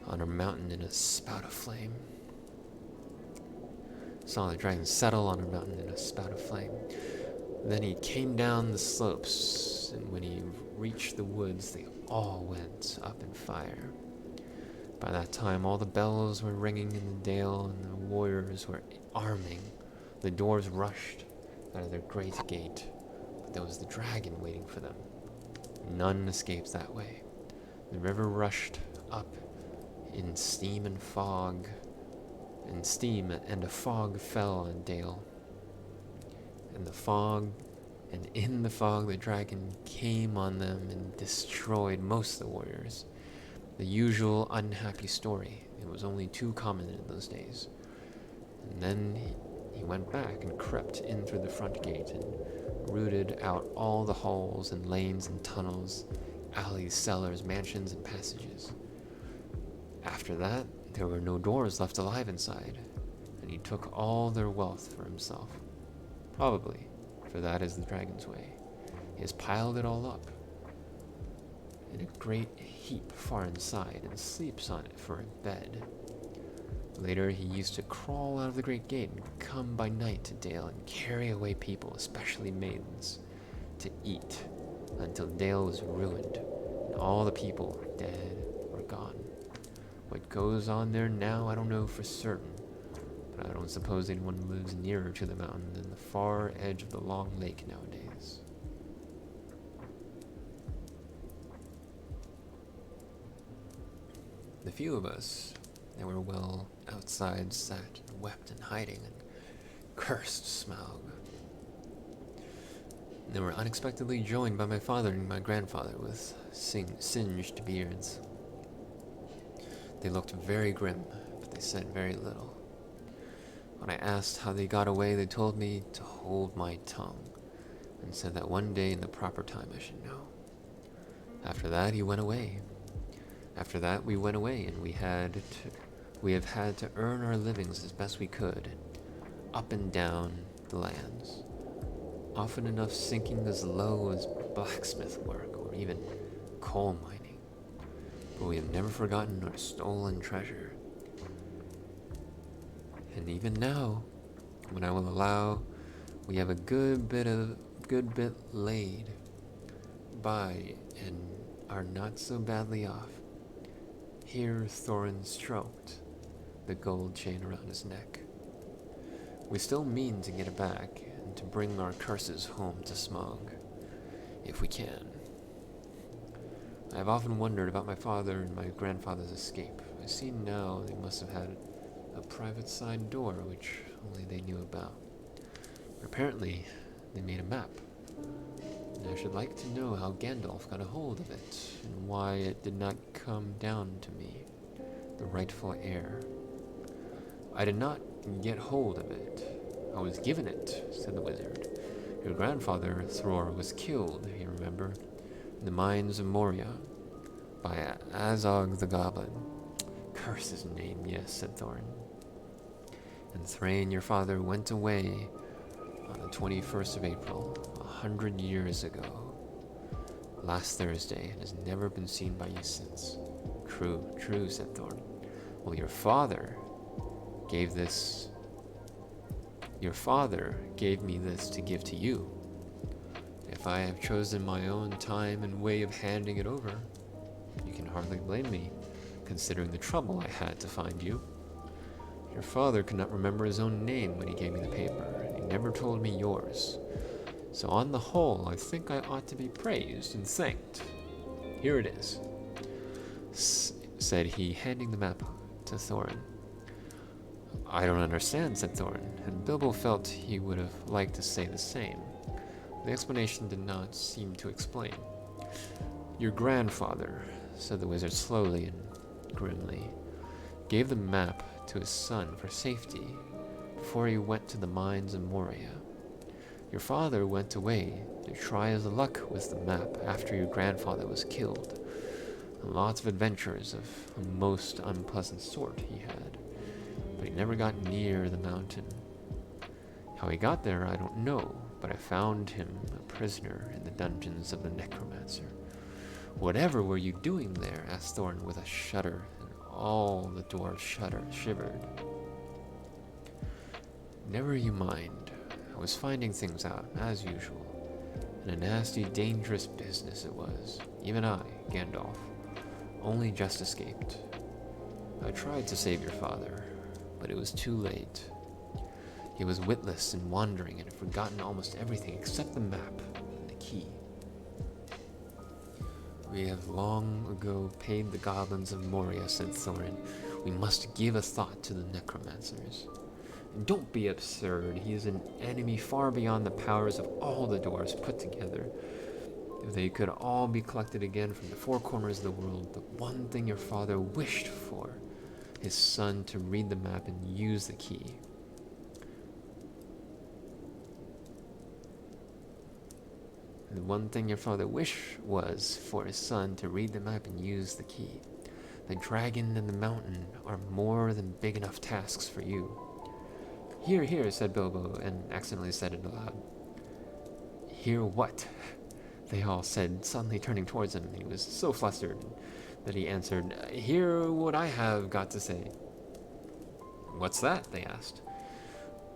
on our mountain in a spout of flame. Then he came down the slopes, and when he reached the woods, they all went up in fire. By that time, all the bells were ringing in the dale, and the warriors were arming. The dwarves rushed out of their great gate, but there was the dragon waiting for them. None escaped that way. The river rushed up in steam and fog, and a fog fell on Dale. And in the fog, the dragon came on them and destroyed most of the warriors. The usual unhappy story. It was only too common in those days. And then he went back and crept in through the front gate and rooted out all the halls and lanes and tunnels, alleys, cellars, mansions, and passages. After that, there were no dwarves left alive inside, and he took all their wealth for himself. Probably, for that is the dragon's way. He has piled it all up in a great heap far inside and sleeps on it for a bed. Later, he used to crawl out of the great gate and come by night to Dale and carry away people, especially maidens, to eat, until Dale was ruined and all the people were dead or gone. What goes on there now, I don't know for certain, but I don't suppose anyone lives nearer to the mountain than the far edge of the long lake nowadays. The few of us that were well outside sat and wept in hiding and cursed Smaug. They were unexpectedly joined by my father and my grandfather with singed beards. They looked very grim, but they said very little. When I asked how they got away, they told me to hold my tongue, and said that one day in the proper time I should know. After that, we went away, and we have had to earn our livings as best we could, up and down the lands, often enough sinking as low as blacksmith work or even coal mining. But we have never forgotten our stolen treasure. And even now, when I will allow, we have a good bit laid by and are not so badly off. Here Thorin stroked the gold chain around his neck. We still mean to get it back and to bring our curses home to Smaug, if we can. I have often wondered about my father and my grandfather's escape. I see now they must have had a private side door which only they knew about. Apparently, they made a map, and I should like to know how Gandalf got a hold of it, and why it did not come down to me, the rightful heir. I did not get hold of it. I was given it, said the wizard. Your grandfather, Thror, was killed, you remember, in the mines of Moria, by Azog the Goblin. Curse his name, yes, said Thorin. And Thrain, your father, went away on the 21st of April, 100 years ago, last Thursday, and has never been seen by you since. True, said Thorn. Well, your father gave me this to give to you. If I have chosen my own time and way of handing it over, you can hardly blame me, considering the trouble I had to find you. Your father could not remember his own name when he gave me the paper, and he never told me yours. So on the whole, I think I ought to be praised and thanked. Here it is, said he, handing the map to Thorin. I don't understand, said Thorin, and Bilbo felt he would have liked to say the same. The explanation did not seem to explain. Your grandfather, said the wizard slowly and grimly, gave the map to his son for safety before he went to the mines of Moria. Your father went away to try his luck with the map after your grandfather was killed. And lots of adventures of a most unpleasant sort he had, but he never got near the mountain. How he got there I don't know, but I found him a prisoner in the dungeons of the necromancer. Whatever were you doing there? Asked Thorin with a shudder, and all the dwarves shivered. Never you mind. I was finding things out, as usual, and a nasty, dangerous business it was. Even I, Gandalf, only just escaped. I tried to save your father, but it was too late. He was witless and wandering and had forgotten almost everything except the map and the key. We have long ago paid the goblins of Moria, said Thorin. We must give a thought to the necromancers. Don't be absurd. He is an enemy far beyond the powers of all the dwarves put together. If they could all be collected again from the four corners of the world, the one thing your father wished for, his son to read the map and use the key. The one thing your father wished was for his son to read the map and use the key. The dragon and the mountain are more than big enough tasks for you. Here, said Bilbo, and accidentally said it aloud. Hear what? They all said, suddenly turning towards him. He was so flustered that he answered, Hear what I have got to say. What's that? They asked.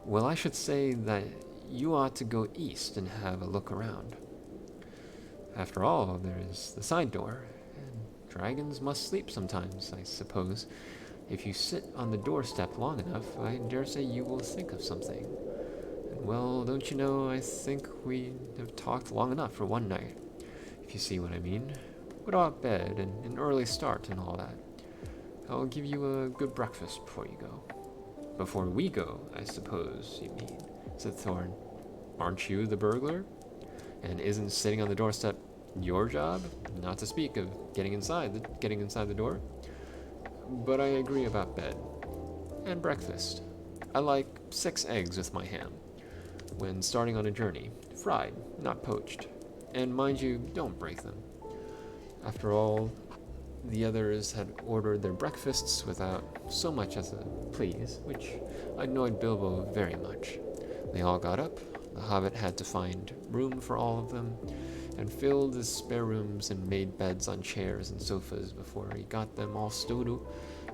Well, I should say that you ought to go east and have a look around. After all, there is the side door, and dragons must sleep sometimes, I suppose. If you sit on the doorstep long enough, I dare say you will think of something. And well, don't you know, I think we have talked long enough for one night, if you see what I mean. What about bed, and an early start, and all that? I'll give you a good breakfast before you go. Before we go, I suppose you mean, said Thorin. Aren't you the burglar? And isn't sitting on the doorstep your job? Not to speak of getting inside the door. But I agree about bed. And breakfast. I like 6 eggs with my ham, when starting on a journey. Fried, not poached. And mind you, don't break them. After all, the others had ordered their breakfasts without so much as a please, which annoyed Bilbo very much. They all got up. The hobbit had to find room for all of them, and filled his spare rooms and made beds on chairs and sofas before he got them all stowed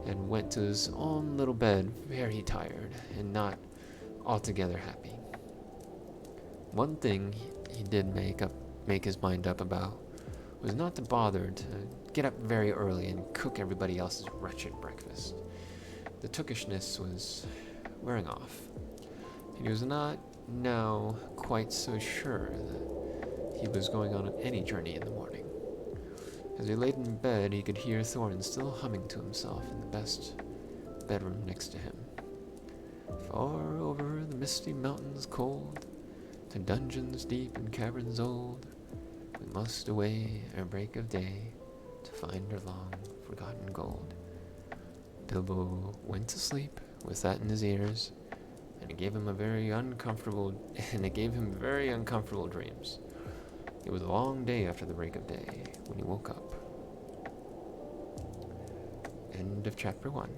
and went to his own little bed very tired and not altogether happy. One thing he did make his mind up about was not to bother to get up very early and cook everybody else's wretched breakfast. The tookishness was wearing off, and he was not now quite so sure that he was going on any journey in the morning. As he laid in bed, he could hear Thorin still humming to himself in the best bedroom next to him. Far over the misty mountains cold, to dungeons deep and caverns old, we must away ere break of day to find our long forgotten gold. Bilbo went to sleep with that in his ears, and it gave him very uncomfortable dreams. It was a long day after the break of day when he woke up. End of chapter 1.